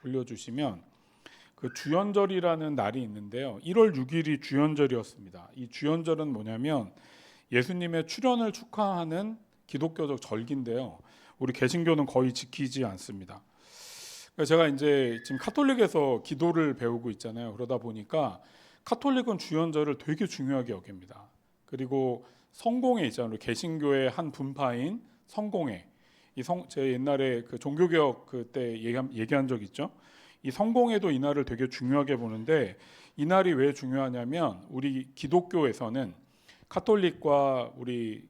올려주시면 그 주연절이라는 날이 있는데요. 1월 6일이 주연절이었습니다. 이 주연절은 뭐냐면 예수님의 출현을 축하하는 기독교적 절기인데요. 우리 개신교는 거의 지키지 않습니다. 그래서 제가 이제 지금 카톨릭에서 기도를 배우고 있잖아요. 그러다 보니까 카톨릭은 주연절을 되게 중요하게 여깁니다. 그리고 성공회 있잖아요. 개신교의 한 분파인 성공회. 제가 옛날에 그 종교개혁 그때 얘기한 적 있죠. 이 성공회도 이날을 되게 중요하게 보는데, 이날이 왜 중요하냐면 우리 기독교에서는 카톨릭과 우리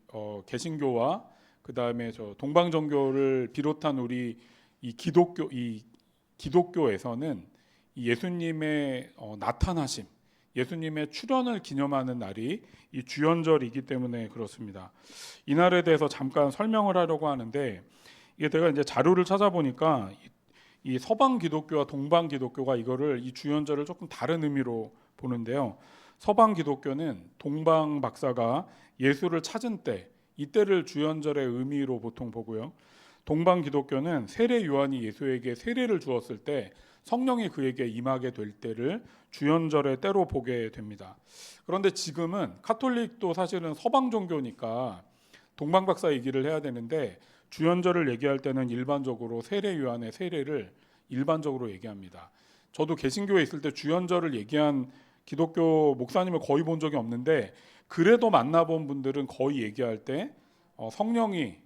개신교와 그 다음에 저 동방정교를 비롯한 우리 이 기독교에서는 이 예수님의 나타나심, 예수님의 출현을 기념하는 날이 이 주연절이기 때문에 그렇습니다. 이 날에 대해서 잠깐 설명을 하려고 하는데, 이게 제가 이제 자료를 찾아보니까 이 서방 기독교와 동방 기독교가 이 주연절을 조금 다른 의미로 보는데요. 서방 기독교는 동방 박사가 예수를 찾은 때, 이때를 주연절의 의미로 보통 보고요. 동방 기독교는 세례 요한이 예수에게 세례를 주었을 때 성령이 그에게 임하게 될 때를 주연절의 때로 보게 됩니다. 그런데 지금은 카톨릭도 사실은 서방 종교니까 동방 박사 얘기를 해야 되는데, 주연절을 얘기할 때는 일반적으로 세례 요한의 세례를 일반적으로 얘기합니다. 저도 개신교에 있을 때 주연절을 얘기한 기독교 목사님을 거의 본 적이 없는데, 그래도 만나본 분들은 거의 얘기할 때 성령이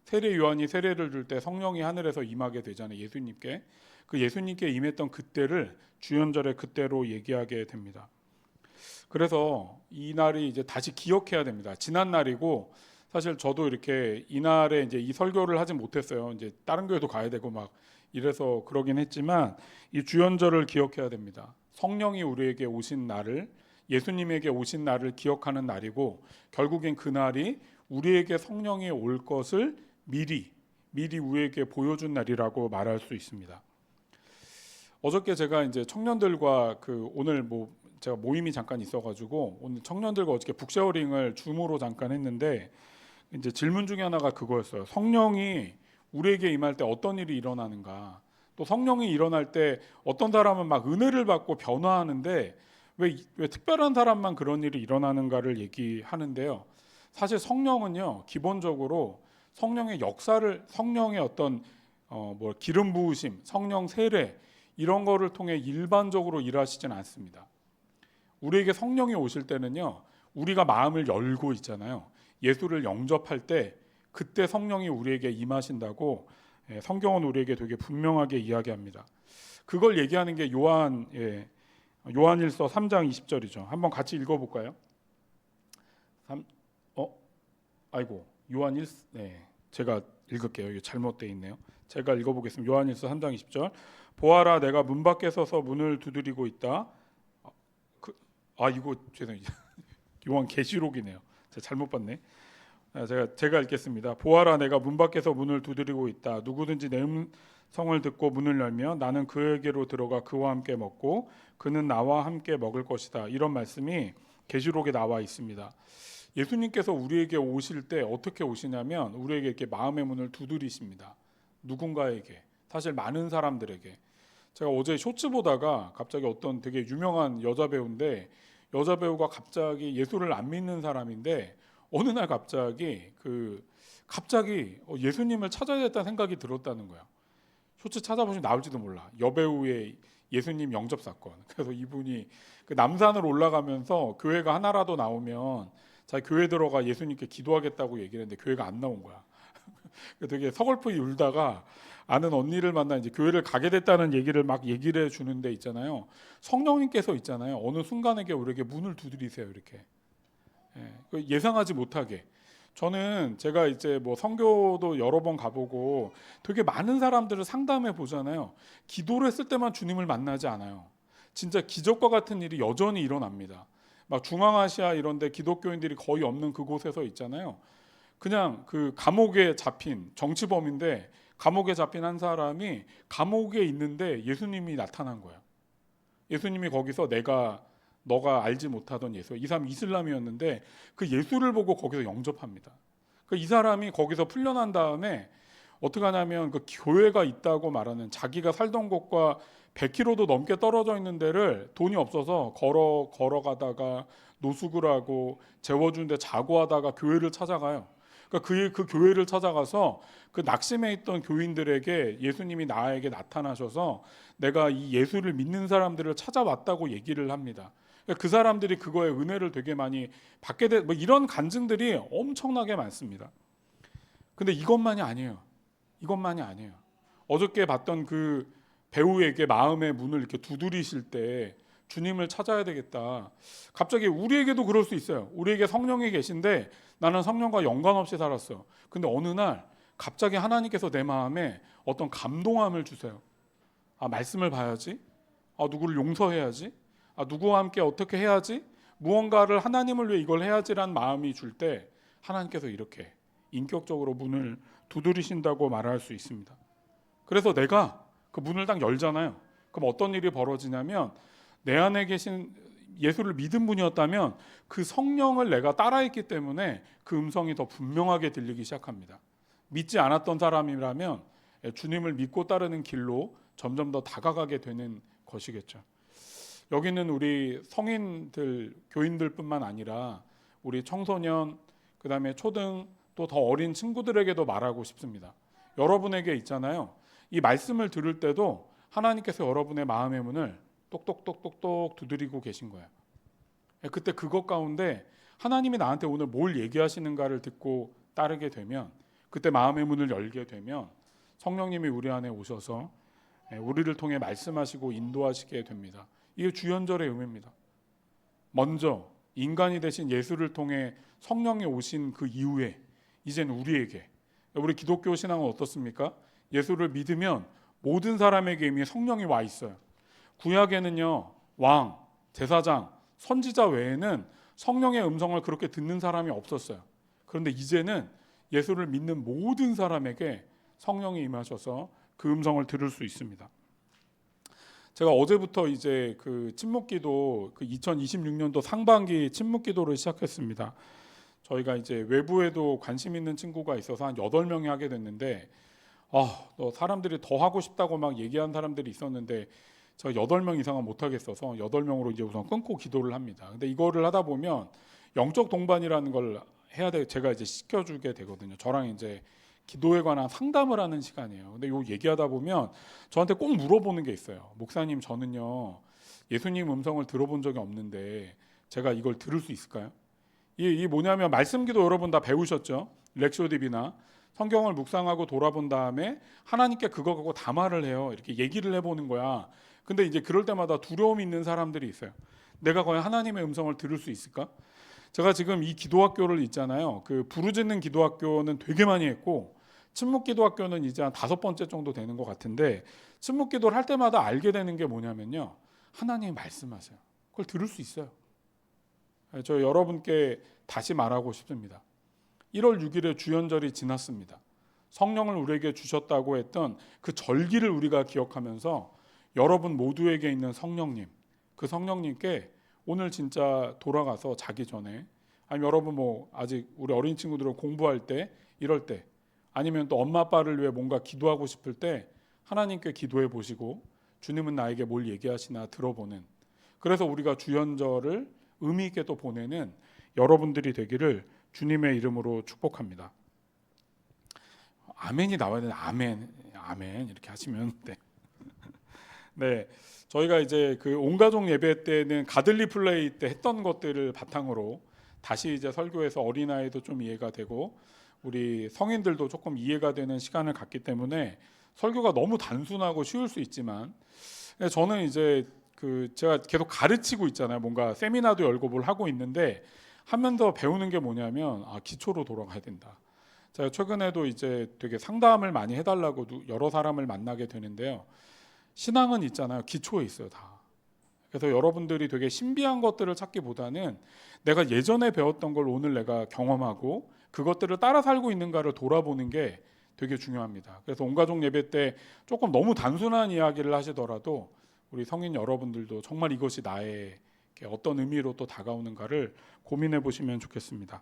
세례 요한이 세례를 줄 때 성령이 하늘에서 임하게 되잖아요. 예수님께. 그 예수님께 임했던 그때를 주연절의 그때로 얘기하게 됩니다. 그래서 이 날이 이제 다시 기억해야 됩니다. 지난 날이고, 사실 저도 이렇게 이날에 이제 이 설교를 하진 못했어요. 이제 다른 교회도 가야 되고 막 이래서 그러긴 했지만, 이 주연절을 기억해야 됩니다. 성령이 우리에게 오신 날을, 예수님에게 오신 날을 기억하는 날이고, 결국엔 그 날이 우리에게 성령이 올 것을 미리 우리에게 보여준 날이라고 말할 수 있습니다. 어저께 제가 이제 청년들과 오늘 제가 모임이 잠깐 있어가지고 오늘 청년들과 어저께 북쉐어링을 줌으로 잠깐 했는데, 이제 질문 중에 하나가 그거였어요. 성령이 우리에게 임할 때 어떤 일이 일어나는가? 또 성령이 일어날 때 어떤 사람은 막 은혜를 받고 변화하는데 왜 특별한 사람만 그런 일이 일어나는가를 얘기하는데요. 사실 성령은요, 기본적으로 성령의 역사를, 성령의 어떤 기름 부으심, 성령 세례 이런 거를 통해 일반적으로 일하시진 않습니다. 우리에게 성령이 오실 때는요, 우리가 마음을 열고 있잖아요. 예수를 영접할 때 그때 성령이 우리에게 임하신다고 성경은 우리에게 되게 분명하게 이야기합니다. 그걸 얘기하는 게 요한일서 3장 20절이죠. 한번 같이 읽어볼까요? 제가 읽을게요. 이게 잘못되어 있네요. 제가 읽어보겠습니다. 요한일서 3장 20절. 보아라, 내가 문 밖에 서서 문을 두드리고 있다. 이거 죄송해요. 요한 계시록이네요. 제가 잘못 봤네. 제가 읽겠습니다. 보아라, 내가 문 밖에서 문을 두드리고 있다. 누구든지 내 음성을 듣고 문을 열면 나는 그에게로 들어가 그와 함께 먹고 그는 나와 함께 먹을 것이다. 이런 말씀이 계시록에 나와 있습니다. 예수님께서 우리에게 오실 때 어떻게 오시냐면 우리에게 이렇게 마음의 문을 두드리십니다. 누군가에게, 사실 많은 사람들에게. 제가 어제 쇼츠 보다가 갑자기 어떤 되게 유명한 여자 배우인데, 여자 배우가 갑자기 예수를 안 믿는 사람인데 어느 날 갑자기 예수님을 찾아야겠다는 생각이 들었다는 거야. 쇼츠 찾아보시면 나올지도 몰라. 여배우의 예수님 영접 사건. 그래서 이분이 그 남산으로 올라가면서 교회가 하나라도 나오면 자기 교회 들어가 예수님께 기도하겠다고 얘기를 했는데 교회가 안 나온 거야. 되게 서글프게 울다가 아는 언니를 만나 이제 교회를 가게 됐다는 얘기를 얘기를 해주는 데 있잖아요. 성령님께서 있잖아요. 어느 순간에게 우리에게 문을 두드리세요. 이렇게. 예상하지 못하게. 저는 제가 이제 선교도 여러 번 가보고 되게 많은 사람들을 상담해 보잖아요. 기도를 했을 때만 주님을 만나지 않아요. 진짜 기적과 같은 일이 여전히 일어납니다. 막 중앙아시아 이런데 기독교인들이 거의 없는 그곳에서 있잖아요. 그냥 그 감옥에 잡힌 정치범인데 감옥에 잡힌 한 사람이 감옥에 있는데 예수님이 나타난 거야. 예수님이 거기서 너가 알지 못하던 예수, 이 사람 이슬람이었는데 그 예수를 보고 거기서 영접합니다. 이 사람이 거기서 풀려난 다음에 어떻게 하냐면 그 교회가 있다고 말하는 자기가 살던 곳과 100km도 넘게 떨어져 있는 데를 돈이 없어서 걸어가다가 노숙을 하고 재워주는데 자고 하다가 교회를 찾아가요. 그러니까 그 교회를 찾아가서 그 낙심해 있던 교인들에게 예수님이 나에게 나타나셔서 내가 이 예수를 믿는 사람들을 찾아왔다고 얘기를 합니다. 그러니까 그 사람들이 그거에 은혜를 되게 많이 받게 뭐 이런 간증들이 엄청나게 많습니다. 근데 이것만이 아니에요. 이것만이 아니에요. 어저께 봤던 그 배우에게 마음의 문을 이렇게 두드리실 때 주님을 찾아야 되겠다. 갑자기 우리에게도 그럴 수 있어요. 우리에게 성령이 계신데 나는 성령과 연관없이 살았어. 근데 어느 날 갑자기 하나님께서 내 마음에 어떤 감동함을 주세요. 아, 말씀을 봐야지. 아, 누구를 용서해야지. 아, 누구와 함께 어떻게 해야지. 무언가를 하나님을 위해 이걸 해야지라는 마음이 줄 때 하나님께서 이렇게 인격적으로 문을 두드리신다고 말할 수 있습니다. 그래서 내가 그 문을 딱 열잖아요. 그럼 어떤 일이 벌어지냐면 내 안에 계신 예수를 믿은 분이었다면 그 성령을 내가 따라했기 때문에 그 음성이 더 분명하게 들리기 시작합니다. 믿지 않았던 사람이라면 주님을 믿고 따르는 길로 점점 더 다가가게 되는 것이겠죠. 여기는 우리 성인들, 교인들뿐만 아니라 우리 청소년, 그다음에 초등 또 더 어린 친구들에게도 말하고 싶습니다. 여러분에게 있잖아요. 이 말씀을 들을 때도 하나님께서 여러분의 마음의 문을 똑똑똑똑똑 두드리고 계신 거예요. 그때 그것 가운데 하나님이 나한테 오늘 뭘 얘기하시는가를 듣고 따르게 되면, 그때 마음의 문을 열게 되면 성령님이 우리 안에 오셔서 우리를 통해 말씀하시고 인도하시게 됩니다. 이게 주연절의 의미입니다. 먼저 인간이 되신 예수를 통해 성령이 오신 그 이후에 이제는 우리에게, 우리 기독교 신앙은 어떻습니까? 예수를 믿으면 모든 사람에게 이미 성령이 와 있어요. 구약에는요, 왕, 제사장, 선지자 외에는 성령의 음성을 그렇게 듣는 사람이 없었어요. 그런데 이제는 예수를 믿는 모든 사람에게 성령이 임하셔서 그 음성을 들을 수 있습니다. 제가 어제부터 이제 그 침묵기도, 그 2026년도 상반기 침묵기도를 시작했습니다. 저희가 이제 외부에도 관심 있는 친구가 있어서 한 8명이 하게 됐는데, 너 사람들이 더 하고 싶다고 막 얘기한 사람들이 있었는데 저 8명 이상은 못 하겠어서 8명으로 이제 우선 끊고 기도를 합니다. 근데 이거를 하다 보면 영적 동반이라는 걸 해야 돼. 제가 이제 시켜주게 되거든요. 저랑 이제 기도에 관한 상담을 하는 시간이에요. 근데 요 얘기하다 보면 저한테 꼭 물어보는 게 있어요. 목사님, 저는요 예수님 음성을 들어본 적이 없는데 제가 이걸 들을 수 있을까요? 이게 뭐냐면 말씀기도 여러분 다 배우셨죠? 렉쇼딥이나 성경을 묵상하고 돌아본 다음에 하나님께 그거 갖고 담화를 해요. 이렇게 얘기를 해보는 거야. 근데 이제 그럴 때마다 두려움이 있는 사람들이 있어요. 내가 과연 하나님의 음성을 들을 수 있을까? 제가 지금 이 기도학교를 있잖아요. 그 부르짖는 기도학교는 되게 많이 했고 침묵기도학교는 이제 한 5번째 정도 되는 것 같은데, 침묵기도를 할 때마다 알게 되는 게 뭐냐면요, 하나님이 말씀하세요. 그걸 들을 수 있어요. 저 여러분께 다시 말하고 싶습니다. 1월 6일에 주연절이 지났습니다. 성령을 우리에게 주셨다고 했던 그 절기를 우리가 기억하면서 여러분 모두에게 있는 성령님, 그 성령님께 오늘 진짜 돌아가서 자기 전에, 아니면 여러분 뭐 아직 우리 어린 친구들은 공부할 때, 이럴 때, 아니면 또 엄마 아빠를 위해 뭔가 기도하고 싶을 때 하나님께 기도해 보시고 주님은 나에게 뭘 얘기하시나 들어보는, 그래서 우리가 주연절을 의미 있게 또 보내는 여러분들이 되기를 주님의 이름으로 축복합니다. 아멘이 나와야 되는, 아멘, 아멘 이렇게 하시면 돼. 네, 저희가 이제 그 온가족 예배 때는 가들리 플레이 때 했던 것들을 바탕으로 다시 이제 설교에서 어린아이도 좀 이해가 되고 우리 성인들도 조금 이해가 되는 시간을 갖기 때문에 설교가 너무 단순하고 쉬울 수 있지만, 저는 이제 그 제가 계속 가르치고 있잖아요. 뭔가 세미나도 열고 뭘 하고 있는데 하면서 배우는 게 뭐냐면 기초로 돌아가야 된다. 제가 최근에도 이제 되게 상담을 많이 해달라고 여러 사람을 만나게 되는데요. 신앙은 있잖아요. 기초에 있어요, 다. 그래서 여러분들이 되게 신비한 것들을 찾기보다는 내가 예전에 배웠던 걸 오늘 내가 경험하고 그것들을 따라 살고 있는가를 돌아보는 게 되게 중요합니다. 그래서 온가족 예배 때 조금 너무 단순한 이야기를 하시더라도 우리 성인 여러분들도 정말 이것이 나의 어떤 의미로 또 다가오는가를 고민해 보시면 좋겠습니다.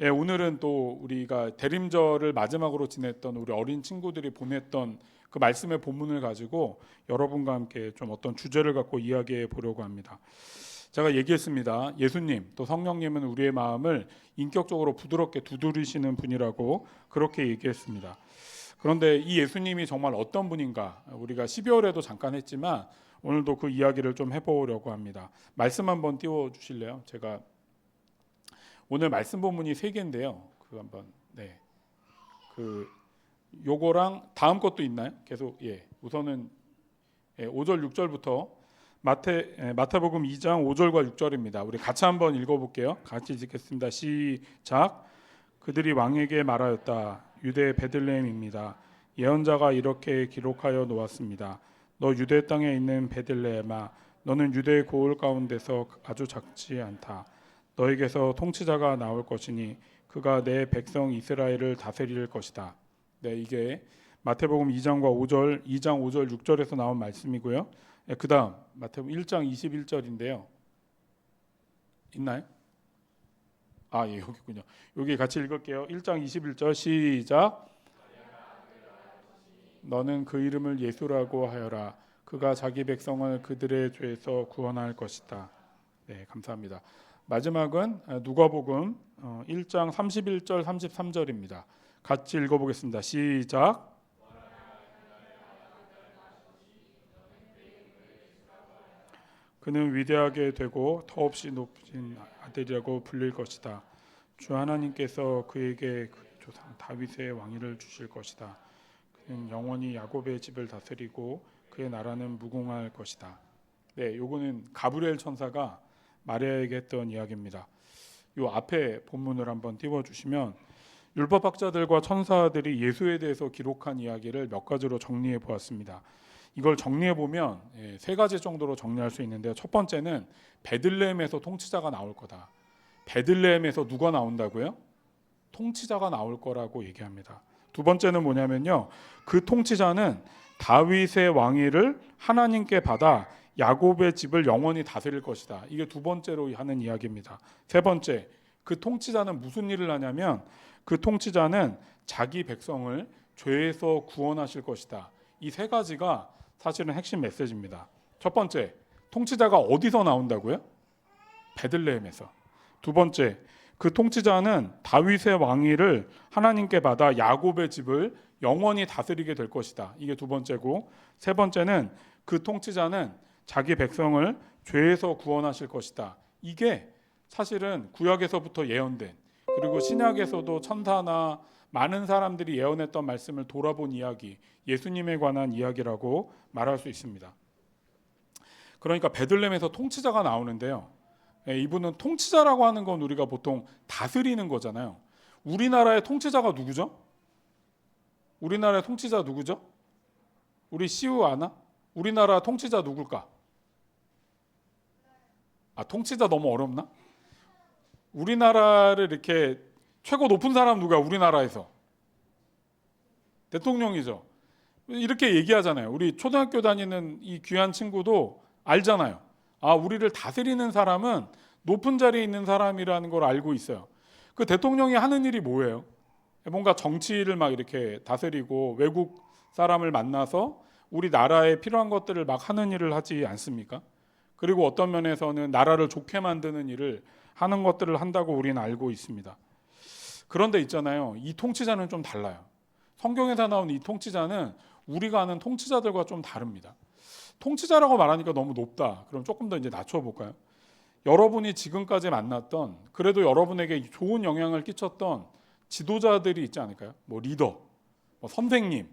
예, 오늘은 또 우리가 대림절을 마지막으로 지냈던 우리 어린 친구들이 보냈던 그 말씀의 본문을 가지고 여러분과 함께 좀 어떤 주제를 갖고 이야기해 보려고 합니다. 제가 얘기했습니다. 예수님 또 성령님은 우리의 마음을 인격적으로 부드럽게 두드리시는 분이라고 그렇게 얘기했습니다. 그런데 이 예수님이 정말 어떤 분인가 우리가 12월에도 잠깐 했지만 오늘도 그 이야기를 좀 해보려고 합니다. 말씀 한번 띄워주실래요? 제가 오늘 말씀 본문이 3개인데요. 그 한번 요거랑 다음 것도 있나요? 계속 우선은 5절 6절부터 마태복음 2장 5절과 6절입니다. 우리 같이 한번 읽어볼게요. 같이 읽겠습니다. 시작. 그들이 왕에게 말하였다. 유대 베들레헴입니다. 예언자가 이렇게 기록하여 놓았습니다. 너 유대 땅에 있는 베들레헴아, 너는 유대의 고을 가운데서 아주 작지 않다. 너에게서 통치자가 나올 것이니 그가 내 백성 이스라엘을 다스릴 것이다. 네, 이게 마태복음 2장 5절 6절에서 나온 말씀이고요. 그 다음 마태복음 1장 21절인데요. 있나요? 여기 있군요. 여기 같이 읽을게요. 1장 21절 시작. 너는 그 이름을 예수라고 하여라. 그가 자기 백성을 그들의 죄에서 구원할 것이다. 네, 감사합니다. 마지막은 누가복음 1장 31절 33절입니다. 같이 읽어보겠습니다. 시작. 그는 위대하게 되고 더없이 높은 아들이라고 불릴 것이다. 주 하나님께서 그에게 그의 조상 다윗의 왕위를 주실 것이다. 그는 영원히 야곱의 집을 다스리고 그의 나라는 무궁할 것이다. 네, 요거는 가브리엘 천사가 마리아에게 했던 이야기입니다. 요 앞에 본문을 한번 띄워주시면 율법학자들과 천사들이 예수에 대해서 기록한 이야기를 몇 가지로 정리해 보았습니다. 이걸 정리해 보면 3가지 정도로 정리할 수 있는데요. 첫 번째는 베들레헴에서 통치자가 나올 거다. 베들레헴에서 누가 나온다고요? 통치자가 나올 거라고 얘기합니다. 두 번째는 뭐냐면요. 그 통치자는 다윗의 왕위를 하나님께 받아 야곱의 집을 영원히 다스릴 것이다. 이게 두 번째로 하는 이야기입니다. 세 번째, 그 통치자는 무슨 일을 하냐면 그 통치자는 자기 백성을 죄에서 구원하실 것이다. 이 3가지가 사실은 핵심 메시지입니다. 첫 번째, 통치자가 어디서 나온다고요? 베들레헴에서. 두 번째, 그 통치자는 다윗의 왕위를 하나님께 받아 야곱의 집을 영원히 다스리게 될 것이다. 이게 두 번째고, 세 번째는 그 통치자는 자기 백성을 죄에서 구원하실 것이다. 이게 사실은 구약에서부터 예언된, 그리고 신약에서도 천사나 많은 사람들이 예언했던 말씀을 돌아본 이야기, 예수님에 관한 이야기라고 말할 수 있습니다. 그러니까 베들레헴에서 통치자가 나오는데요. 이분은 통치자라고 하는 건 우리가 보통 다스리는 거잖아요. 우리나라의 통치자가 누구죠? 우리나라의 통치자 누구죠? 우리 시우 아나? 우리나라 통치자 누굴까? 통치자 너무 어렵나? 우리나라를 이렇게 최고 높은 사람 누가 우리나라에서? 대통령이죠. 이렇게 얘기하잖아요. 우리 초등학교 다니는 이 귀한 친구도 알잖아요. 우리를 다스리는 사람은 높은 자리에 있는 사람이라는 걸 알고 있어요. 그 대통령이 하는 일이 뭐예요? 뭔가 정치를 막 이렇게 다스리고 외국 사람을 만나서 우리 나라에 필요한 것들을 막 하는 일을 하지 않습니까? 그리고 어떤 면에서는 나라를 좋게 만드는 일을 하는 것들을 한다고 우리는 알고 있습니다. 그런데 있잖아요. 이 통치자는 좀 달라요. 성경에서 나온 이 통치자는 우리가 아는 통치자들과 좀 다릅니다. 통치자라고 말하니까 너무 높다. 그럼 조금 더 이제 낮춰볼까요? 여러분이 지금까지 만났던, 그래도 여러분에게 좋은 영향을 끼쳤던 지도자들이 있지 않을까요? 리더, 선생님,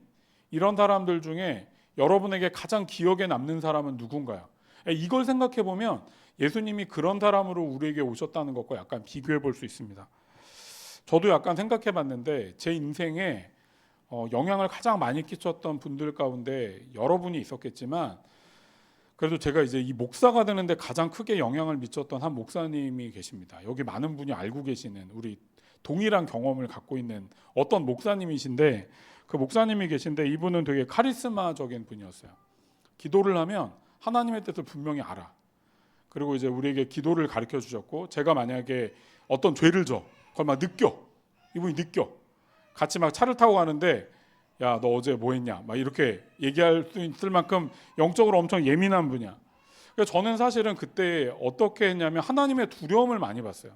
이런 사람들 중에 여러분에게 가장 기억에 남는 사람은 누군가요? 이걸 생각해 보면 예수님이 그런 사람으로 우리에게 오셨다는 것과 약간 비교해 볼 수 있습니다. 저도 약간 생각해 봤는데 제 인생에 영향을 가장 많이 끼쳤던 분들 가운데 여러분이 있었겠지만, 그래도 제가 이제 이 목사가 되는데 가장 크게 영향을 미쳤던 한 목사님이 계십니다. 여기 많은 분이 알고 계시는, 우리 동일한 경험을 갖고 있는 어떤 목사님이신데, 그 목사님이 계신데 이분은 되게 카리스마적인 분이었어요. 기도를 하면 하나님의 뜻을 분명히 알아. 그리고 이제 우리에게 기도를 가르쳐 주셨고, 제가 만약에 어떤 죄를 져 그걸 막 느껴. 이분이 느껴. 같이 막 차를 타고 가는데 야, 너 어제 뭐 했냐? 막 이렇게 얘기할 수 있을 만큼 영적으로 엄청 예민한 분이야. 그래서 저는 사실은 그때 어떻게 했냐면 하나님의 두려움을 많이 봤어요.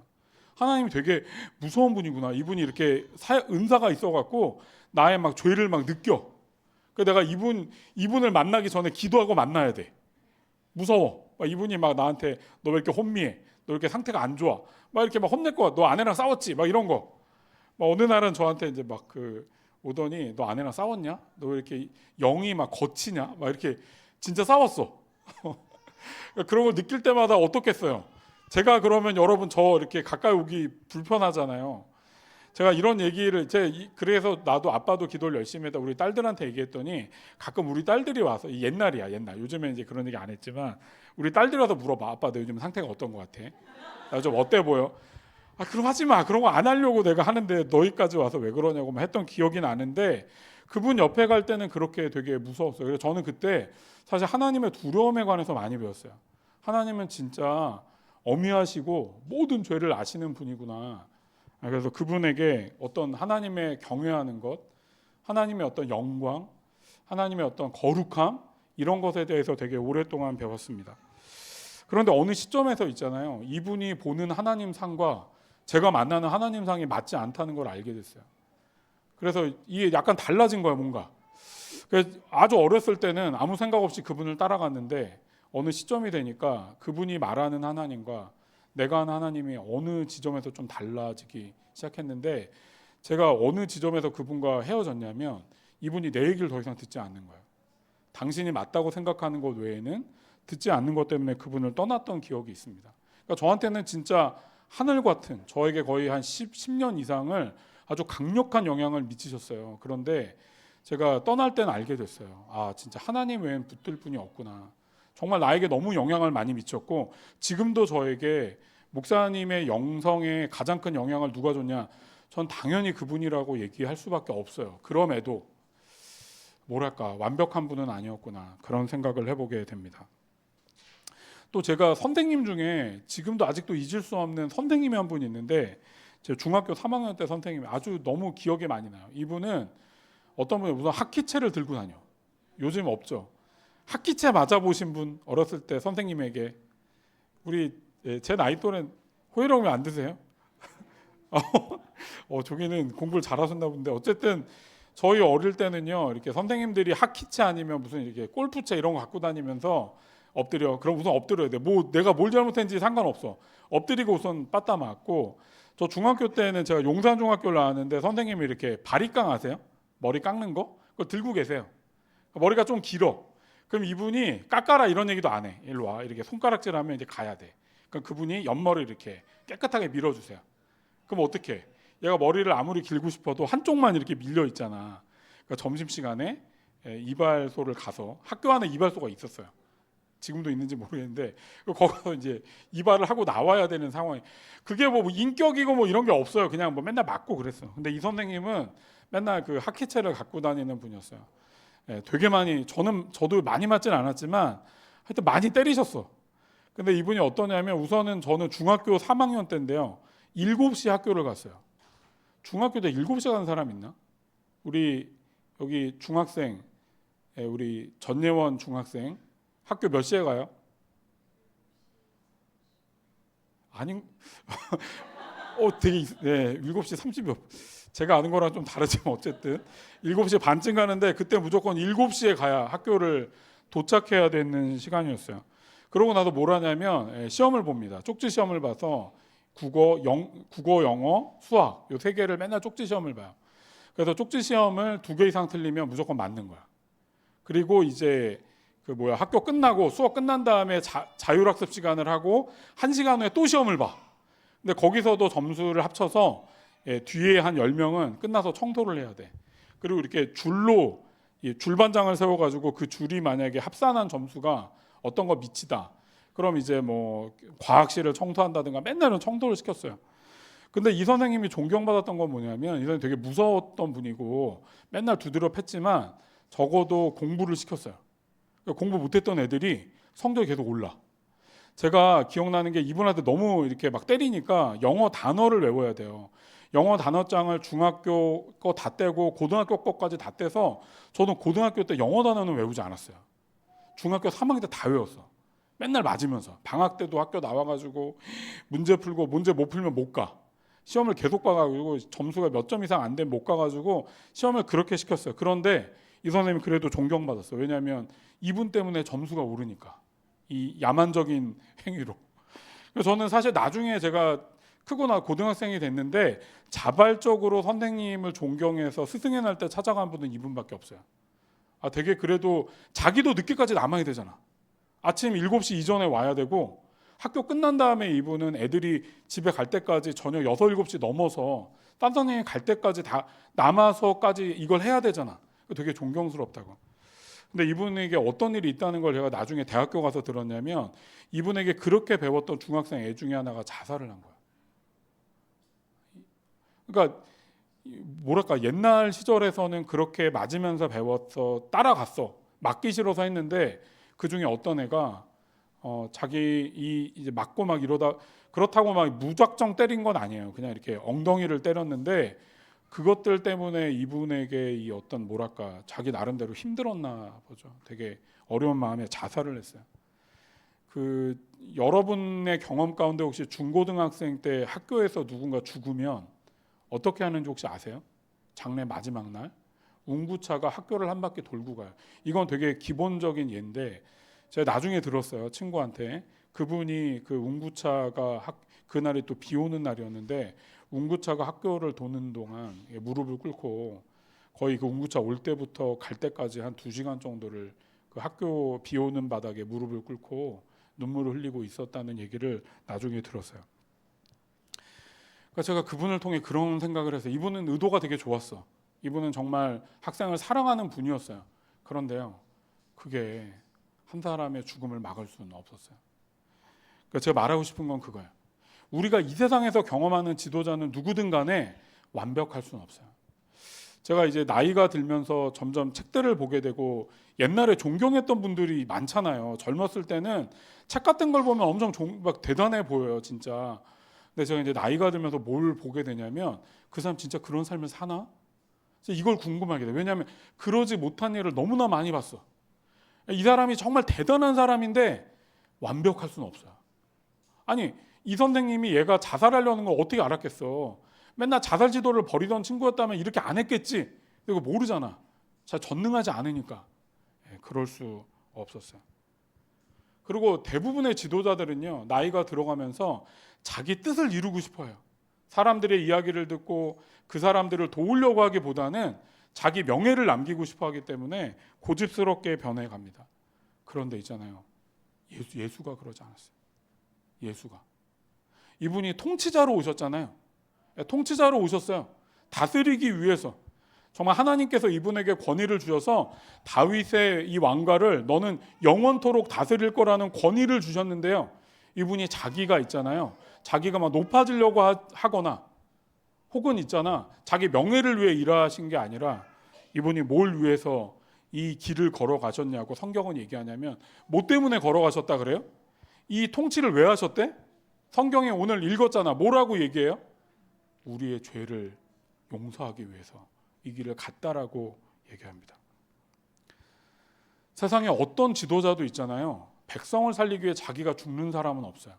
하나님이 되게 무서운 분이구나. 이분이 이렇게 은사가 있어갖고 나의 막 죄를 막 느껴. 그래서 내가 이분을 만나기 전에 기도하고 만나야 돼. 무서워. 막 이분이 막 나한테 너 왜 이렇게 혼미해? 너 이렇게 상태가 안 좋아? 막 이렇게 막 혼낼 거야. 너 아내랑 싸웠지? 막 이런 거. 막 어느 날은 저한테 이제 막 오더니 너 아내랑 싸웠냐? 너 왜 이렇게 영이 막 거치냐? 막 이렇게 진짜 싸웠어. 그런 걸 느낄 때마다 어떻겠어요? 제가 그러면 여러분 저 이렇게 가까이 오기 불편하잖아요. 제가 이런 얘기를 그래서 나도 아빠도 기도를 열심히 했다 우리 딸들한테 얘기했더니 가끔 우리 딸들이 와서 옛날이야 옛날 요즘에 이제 그런 얘기 안 했지만 우리 딸들이 와서 물어봐. 아빠 너 요즘 상태가 어떤 것 같아? 나 좀 어때 보여? 아 그럼 하지 마. 그런 거 안 하려고 내가 하는데 너희까지 와서 왜 그러냐고 했던 기억이 나는데 그분 옆에 갈 때는 그렇게 되게 무서웠어요. 그래서 저는 그때 사실 하나님의 두려움에 관해서 많이 배웠어요. 하나님은 진짜 엄위하시고 모든 죄를 아시는 분이구나. 그래서 그분에게 어떤 하나님의 경외하는 것, 하나님의 어떤 영광, 하나님의 어떤 거룩함 이런 것에 대해서 되게 오랫동안 배웠습니다. 그런데 어느 시점에서 있잖아요. 이분이 보는 하나님 상과 제가 만나는 하나님 상이 맞지 않다는 걸 알게 됐어요. 그래서 이게 약간 달라진 거야 뭔가. 그래서 아주 어렸을 때는 아무 생각 없이 그분을 따라갔는데 어느 시점이 되니까 그분이 말하는 하나님과 내가 하는 하나님이 어느 지점에서 좀 달라지기 시작했는데 제가 어느 지점에서 그분과 헤어졌냐면 이분이 내 얘기를 더 이상 듣지 않는 거예요. 당신이 맞다고 생각하는 것 외에는 듣지 않는 것 때문에 그분을 떠났던 기억이 있습니다. 그러니까 저한테는 진짜 하늘 같은 저에게 거의 한 10년 이상을 아주 강력한 영향을 미치셨어요. 그런데 제가 떠날 때는 알게 됐어요. 아 진짜 하나님 외엔 붙들 분이 없구나. 정말 나에게 너무 영향을 많이 미쳤고 지금도 저에게 목사님의 영성에 가장 큰 영향을 누가 줬냐? 전 당연히 그분이라고 얘기할 수밖에 없어요. 그럼에도 뭐랄까 완벽한 분은 아니었구나 그런 생각을 해보게 됩니다. 또 제가 선생님 중에 지금도 아직도 잊을 수 없는 선생님이 한 분이 있는데 제 중학교 3학년 때 선생님이 아주 너무 기억에 많이 나요. 이분은 어떤 분이 우선 학기채를 들고 다녀. 요즘 없죠. 학기채 맞아보신 분 어렸을 때 선생님에게 우리 제 나이 또래는 호의로움이 안 드세요? 저기는 공부를 잘하셨나 본데 어쨌든 저희 어릴 때는요 이렇게 선생님들이 학기채 아니면 무슨 이렇게 골프채 이런 거 갖고 다니면서 엎드려. 그럼 우선 엎드려야 돼. 뭐 내가 뭘 잘못했는지 상관없어. 엎드리고 우선 빠따 맞고. 저 중학교 때는 제가 용산중학교를 나왔는데 선생님이 이렇게 바리깡 아세요? 머리 깎는 거? 그거 들고 계세요. 머리가 좀 길어. 그럼 이분이 깎아라 이런 얘기도 안 해. 일로 와. 이렇게 손가락질하면 이제 가야 돼. 그럼 그분이 옆머리를 이렇게 깨끗하게 밀어주세요. 그럼 어떻게? 얘가 머리를 아무리 길고 싶어도 한쪽만 이렇게 밀려 있잖아. 그러니까 점심시간에 이발소를 가서 학교 안에 이발소가 있었어요. 지금도 있는지 모르겠는데 거기서 이제 이발을 하고 나와야 되는 상황이 그게 뭐 인격이고 뭐 이런 게 없어요. 그냥 뭐 맨날 맞고 그랬어요. 근데 이 선생님은 맨날 그 학기채를 갖고 다니는 분이었어요. 되게 많이 저도 많이 맞진 않았지만 하여튼 많이 때리셨어. 근데 이분이 어떠냐면 우선은 저는 중학교 3학년 때인데요. 7시 학교를 갔어요. 중학교 때 7시 가는 사람 있나? 우리 여기 중학생 우리 전예원 중학생 학교 몇 시에 가요? 아닌 되게 7시 30분. 제가 아는 거랑 좀 다르지만 어쨌든 7시 반쯤 가는데 그때 무조건 7시에 가야 학교를 도착해야 되는 시간이었어요. 그러고 나서 뭘 하냐면 시험을 봅니다. 쪽지 시험을 봐서 국어, 영어, 수학 이 세 개를 맨날 쪽지 시험을 봐요. 그래서 쪽지 시험을 2개 이상 틀리면 무조건 맞는 거야. 그리고 이제 학교 끝나고 수업 끝난 다음에 자율학습 시간을 하고 1시간 후에 또 시험을 봐. 근데 거기서도 점수를 합쳐서 뒤에 한 10명은 끝나서 청소를 해야 돼. 그리고 이렇게 줄로 줄반장을 세워가지고 그 줄이 만약에 합산한 점수가 어떤 거 미치다. 그럼 이제 뭐 과학실을 청소한다든가 맨날은 청소를 시켰어요. 근데 이 선생님이 존경받았던 건 뭐냐면 이 선생님 되게 무서웠던 분이고 맨날 두드려 팼지만 적어도 공부를 시켰어요. 공부 못했던 애들이 성적이 계속 올라. 제가 기억나는 게 이분한테 너무 이렇게 막 때리니까 영어 단어를 외워야 돼요. 영어 단어장을 중학교 거 다 떼고 고등학교 거까지 다 떼서 저는 고등학교 때 영어 단어는 외우지 않았어요. 중학교 3학년 때 다 외웠어. 맨날 맞으면서 방학 때도 학교 나와가지고 문제 풀고 문제 못 풀면 못 가. 시험을 계속 봐가지고 점수가 몇 점 이상 안 되면 못 가가지고 시험을 그렇게 시켰어요. 그런데 이 선생님이 그래도 존경받았어요. 왜냐하면 이분 때문에 점수가 오르니까. 이 야만적인 행위로. 그래서 저는 사실 나중에 제가 크고 나 고등학생이 됐는데 자발적으로 선생님을 존경해서 스승의 날 때 찾아간 분은 이분밖에 없어요. 아, 되게 그래도 자기도 늦게까지 남아야 되잖아. 아침 7시 이전에 와야 되고 학교 끝난 다음에 이분은 애들이 집에 갈 때까지 저녁 6, 7시 넘어서 딴 선생님이 갈 때까지 다 남아서까지 이걸 해야 되잖아. 되게 존경스럽다고. 근데 이분에게 어떤 일이 있다는 걸 제가 나중에 대학교 가서 들었냐면 이분에게 그렇게 배웠던 중학생 애 중에 하나가 자살을 한 거야. 그러니까 뭐랄까 옛날 시절에서는 그렇게 맞으면서 배웠어, 따라갔어, 맞기 싫어서 했는데 그 중에 어떤 애가 자기 이제 맞고 막 이러다 그렇다고 막 무작정 때린 건 아니에요. 그냥 이렇게 엉덩이를 때렸는데 그것들 때문에 이분에게 이 어떤 뭐랄까 자기 나름대로 힘들었나 보죠. 되게 어려운 마음에 자살을 했어요. 그 여러분의 경험 가운데 혹시 중고등학생 때 학교에서 누군가 죽으면 어떻게 하는지 혹시 아세요? 장례 마지막 날 운구차가 학교를 한 바퀴 돌고 가요. 이건 되게 기본적인 예인데 제가 나중에 들었어요. 친구한테. 그분이 그 운구차가 그날이 또 비 오는 날이었는데 운구차가 학교를 도는 동안 무릎을 꿇고 거의 그 운구차 올 때부터 갈 때까지 한 2시간 정도를 그 학교 비 오는 바닥에 무릎을 꿇고 눈물을 흘리고 있었다는 얘기를 나중에 들었어요. 그러니까 제가 그분을 통해 그런 생각을 해서 이분은 의도가 되게 좋았어. 이분은 정말 학생을 사랑하는 분이었어요. 그런데요, 그게 한 사람의 죽음을 막을 수는 없었어요. 그러니까 제가 말하고 싶은 건 그거예요. 우리가 이 세상에서 경험하는 지도자는 누구든 간에 완벽할 수는 없어요. 제가 이제 나이가 들면서 점점 책들을 보게 되고 옛날에 존경했던 분들이 많잖아요. 젊었을 때는 책 같은 걸 보면 엄청 막 대단해 보여요, 진짜. 근데 제가 이제 나이가 들면서 뭘 보게 되냐면 그 사람 진짜 그런 삶을 사나? 이걸 궁금하게 돼. 왜냐하면 그러지 못한 일을 너무나 많이 봤어. 이 사람이 정말 대단한 사람인데 완벽할 수는 없어요. 아니 이 선생님이 얘가 자살하려는 걸 어떻게 알았겠어. 맨날 자살 지도를 벌이던 친구였다면 이렇게 안 했겠지. 이거 모르잖아. 잘 전능하지 않으니까. 그럴 수 없었어요. 그리고 대부분의 지도자들은요, 나이가 들어가면서 자기 뜻을 이루고 싶어요. 사람들의 이야기를 듣고 그 사람들을 도우려고 하기보다는 자기 명예를 남기고 싶어 하기 때문에 고집스럽게 변해갑니다. 그런데 있잖아요, 예수가 그러지 않았어요. 예수가 이분이 통치자로 오셨잖아요. 통치자로 오셨어요. 다스리기 위해서. 정말 하나님께서 이분에게 권위를 주셔서 다윗의 이 왕가를 너는 영원토록 다스릴 거라는 권위를 주셨는데요, 이분이 자기가 있잖아요, 자기가 막 높아지려고 하거나 혹은 있잖아 자기 명예를 위해 일하신 게 아니라 이분이 뭘 위해서 이 길을 걸어가셨냐고 성경은 얘기하냐면 뭐 때문에 걸어가셨다 그래요? 이 통치를 왜 하셨대? 성경에 오늘 읽었잖아. 뭐라고 얘기해요? 우리의 죄를 용서하기 위해서 이 길을 갔다라고 얘기합니다. 세상에 어떤 지도자도 있잖아요, 백성을 살리기 위해 자기가 죽는 사람은 없어요.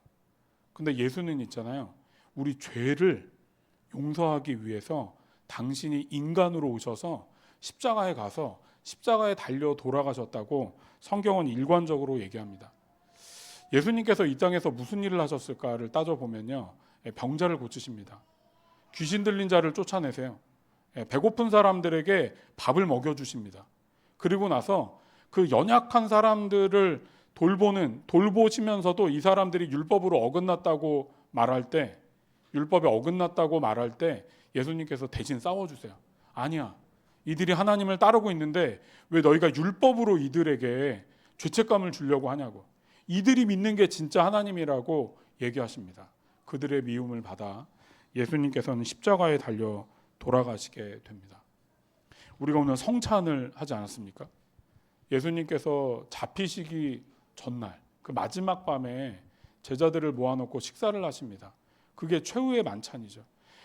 근데 예수는 있잖아요, 우리 죄를 용서하기 위해서 당신이 인간으로 오셔서 십자가에 가서 십자가에 달려 돌아가셨다고 성경은 일관적으로 얘기합니다. 예수님께서 이 땅에서 무슨 일을 하셨을까를 따져보면요, 병자를 고치십니다. 귀신 들린 자를 쫓아내세요. 배고픈 사람들에게 밥을 먹여주십니다. 그리고 나서 그 연약한 사람들을 돌보시면서도 이 사람들이 율법으로 어긋났다고 말할 때, 율법에 어긋났다고 말할 때 예수님께서 대신 싸워주세요. 아니야, 이들이 하나님을 따르고 있는데 왜 너희가 율법으로 이들에게 죄책감을 주려고 하냐고. 이들이 믿는 게 진짜 하나님이라고 얘기하십니다. 그들의 미움을 받아 예수님께서는 십자가에 달려 돌아가시게 됩니다. 우리가 오늘 성찬을 하지 않았습니까? 예수님께서 잡히시기 전날 그 마지막 밤에 제자들을 모아놓고 식사를 하십니다. 그게 최후의 만찬이죠.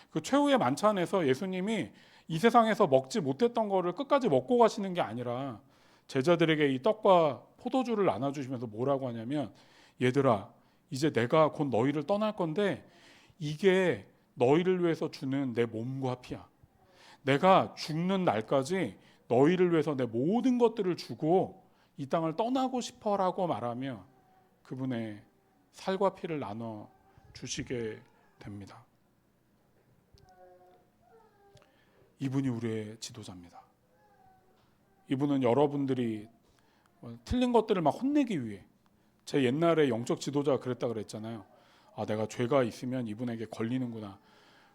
그 최후의 만찬에서 예수님이 이 세상에서 먹지 못했던 거를 끝까지 먹고 가시는 게 아니라 제자들에게 이 떡과 포도주를 나눠주시면서 뭐라고 하냐면, 얘들아, 이제 내가 곧 너희를 떠날 건데 이게 너희를 위해서 주는 내 몸과 피야. 내가 죽는 날까지 너희를 위해서 내 모든 것들을 주고 이 땅을 떠나고 싶어라고 말하며 그분의 살과 피를 나눠 주시게 됩니다. 이분이 우리의 지도자입니다. 이분은 여러분들이 틀린 것들을 막 혼내기 위해, 제 옛날에 영적 지도자가 그랬다 그랬잖아요. 아, 내가 죄가 있으면 이분에게 걸리는구나.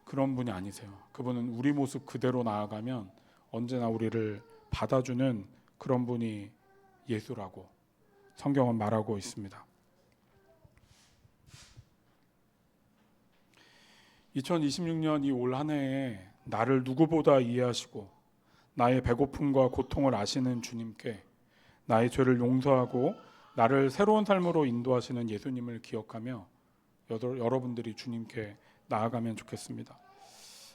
그런 분이 아니세요. 그분은 우리 모습 그대로 나아가면 언제나 우리를 받아주는 그런 분이 예수라고 성경은 말하고 있습니다. 2026년 이 올 한 해에 나를 누구보다 이해하시고 나의 배고픔과 고통을 아시는 주님께 나의 죄를 용서하고 나를 새로운 삶으로 인도하시는 예수님을 기억하며 여러분들이 주님께 나아가면 좋겠습니다.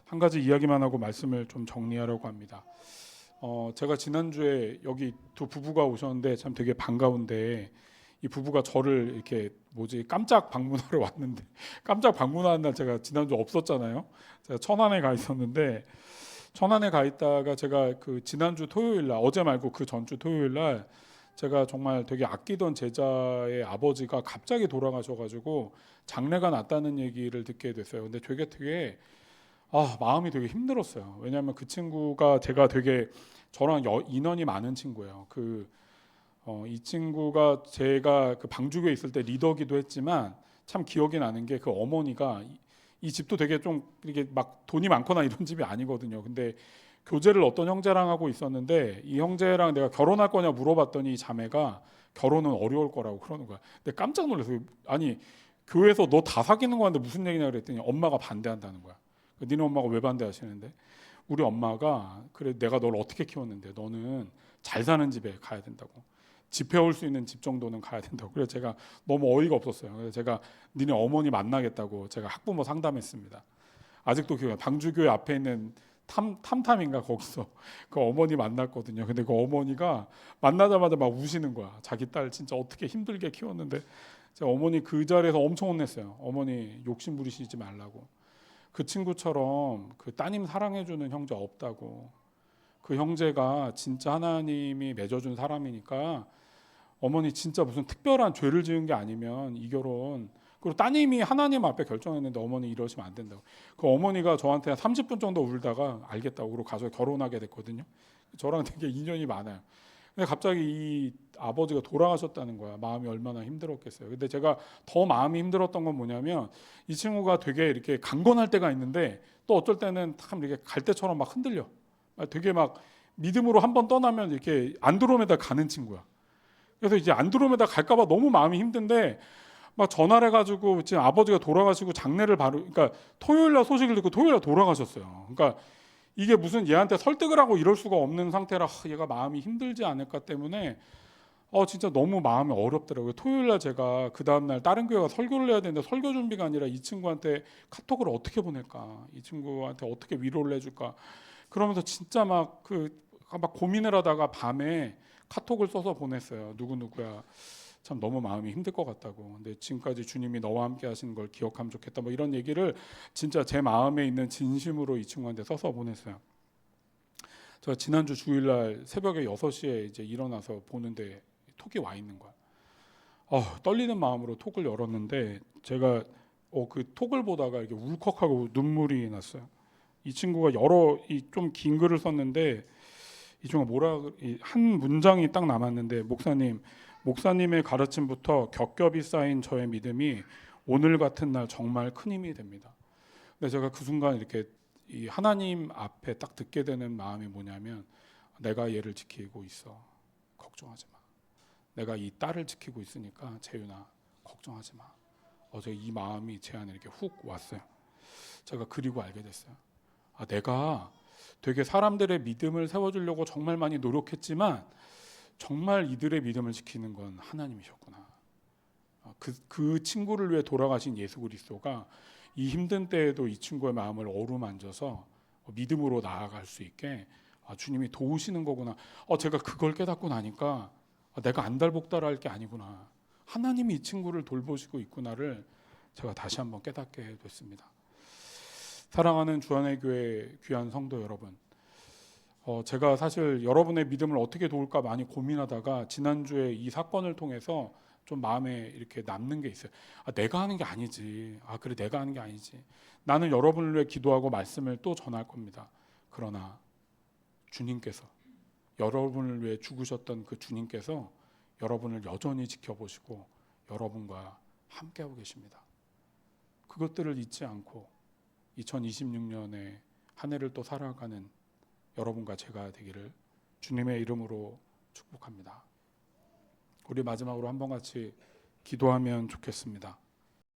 한 가지 이야기만 하고 말씀을 좀 정리하려고 합니다. 제가 지난주에 여기 두 부부가 오셨는데 참 되게 반가운데, 이 부부가 저를 이렇게 깜짝 방문하러 왔는데, 깜짝 방문하는 날 제가 지난주 없었잖아요. 제가 천안에 가 있었는데, 천안에 가 있다가 제가 그 지난주 토요일 날, 어제 말고 그 전주 토요일 날 제가 정말 되게 아끼던 제자의 아버지가 갑자기 돌아가셔가지고 장례가 났다는 얘기를 듣게 됐어요. 근데 되게 마음이 되게 힘들었어요. 왜냐하면 그 친구가 제가 되게 저랑 인연이 많은 친구예요. 이 친구가 제가 그 방주교에 있을 때 리더기도 했지만 참 기억이 나는 게, 그 어머니가 이 집도 되게 좀 이렇게 막 돈이 많거나 이런 집이 아니거든요. 근데 교제를 어떤 형제랑 하고 있었는데 이 형제랑 내가 결혼할 거냐 물어봤더니 자매가 결혼은 어려울 거라고 그러는 거야. 근데 깜짝 놀랐어요. 아니, 교회에서 너 다 사귀는 거 하는데 무슨 얘기냐 그랬더니 엄마가 반대한다는 거야. 니네 엄마가 왜 반대하시는데? 우리 엄마가, 그래 내가 널 어떻게 키웠는데 너는 잘 사는 집에 가야 된다고, 집 해올 수 있는 집 정도는 가야 된다고. 그래서 제가 너무 어이가 없었어요. 그래서 제가 니네 어머니 만나겠다고 제가 학부모 상담했습니다. 아직도 기억나요. 방주교회 앞에 있는 탐탐인가 거기서 그 어머니 만났거든요. 근데 그 어머니가 만나자마자 막 우시는 거야. 자기 딸 진짜 어떻게 힘들게 키웠는데. 제가 어머니 그 자리에서 엄청 혼냈어요. 어머니 욕심 부리시지 말라고. 그 친구처럼 그 따님 사랑해주는 형제 없다고. 그 형제가 진짜 하나님이 맺어준 사람이니까 어머니 진짜 무슨 특별한 죄를 지은 게 아니면 이 결혼, 그리고 따님이 하나님 앞에 결정했는데 어머니 이러시면 안 된다고. 그 어머니가 저한테 30분 정도 울다가 알겠다고 그러고 가서 결혼하게 됐거든요. 저랑 되게 인연이 많아요. 근데 갑자기 이 아버지가 돌아가셨다는 거야. 마음이 얼마나 힘들었겠어요. 근데 제가 더 마음이 힘들었던 건 뭐냐면, 이 친구가 되게 이렇게 강건할 때가 있는데 또 어쩔 때는 참 이렇게 갈대처럼 막 흔들려. 되게 막 믿음으로 한번 떠나면 이렇게 안드로메다 가는 친구야. 그래서 이제 안드로메다 갈까봐 너무 마음이 힘든데 막 전화를 해가지고 지금 아버지가 돌아가시고 장례를 그러니까 토요일 날 소식을 듣고 토요일 날 돌아가셨어요. 그러니까 이게 무슨 얘한테 설득을 하고 이럴 수가 없는 상태라 얘가 마음이 힘들지 않을까 때문에 진짜 너무 마음이 어렵더라고요. 토요일 날 제가 그 다음날 다른 교회가 설교를 해야 되는데 설교 준비가 아니라 이 친구한테 카톡을 어떻게 보낼까, 이 친구한테 어떻게 위로를 해줄까, 그러면서 진짜 막 고민을 하다가 밤에 카톡을 써서 보냈어요. 누구누구야, 참 너무 마음이 힘들 것 같다고. 근데 지금까지 주님이 너와 함께 하시는 걸 기억하면 좋겠다, 뭐 이런 얘기를 진짜 제 마음에 있는 진심으로 이 친구한테 써서 보냈어요. 제가 지난주 주일날 새벽에 6시에 이제 일어나서 보는데 톡이 와 있는 거야. 떨리는 마음으로 톡을 열었는데 제가 그 톡을 보다가 이렇게 울컥하고 눈물이 났어요. 이 친구가 좀 긴 글을 썼는데, 이 친구가 한 문장이 딱 남았는데, 목사님의 가르침부터 겹겹이 쌓인 저의 믿음이 오늘 같은 날 정말 큰 힘이 됩니다. 근데 제가 그 순간 이렇게 이 하나님 앞에 딱 듣게 되는 마음이 뭐냐면, 내가 얘를 지키고 있어, 걱정하지 마. 내가 이 딸을 지키고 있으니까 재윤아 걱정하지 마. 어제 이 마음이 제 안에 이렇게 훅 왔어요. 제가 그리고 알게 됐어요. 내가 되게 사람들의 믿음을 세워주려고 정말 많이 노력했지만 정말 이들의 믿음을 지키는 건 하나님이셨구나. 그 친구를 위해 돌아가신 예수 그리스도가 이 힘든 때에도 이 친구의 마음을 어루만져서 믿음으로 나아갈 수 있게 주님이 도우시는 거구나. 제가 그걸 깨닫고 나니까 내가 안달복달할 게 아니구나. 하나님이 이 친구를 돌보시고 있구나를 제가 다시 한번 깨닫게 됐습니다. 사랑하는 주안의 교회 귀한 성도 여러분, 제가 사실 여러분의 믿음을 어떻게 도울까 많이 고민하다가 지난주에 이 사건을 통해서 좀 마음에 이렇게 남는 게 있어요. 내가 하는 게 아니지. 그래, 내가 하는 게 아니지. 나는 여러분을 위해 기도하고 말씀을 또 전할 겁니다. 그러나 주님께서, 여러분을 위해 죽으셨던 그 주님께서 여러분을 여전히 지켜보시고 여러분과 함께하고 계십니다. 그것들을 잊지 않고 2026년에 한 해를 또 살아가는 여러분과 제가 되기를 주님의 이름으로 축복합니다. 우리 마지막으로 한번 같이 기도하면 좋겠습니다.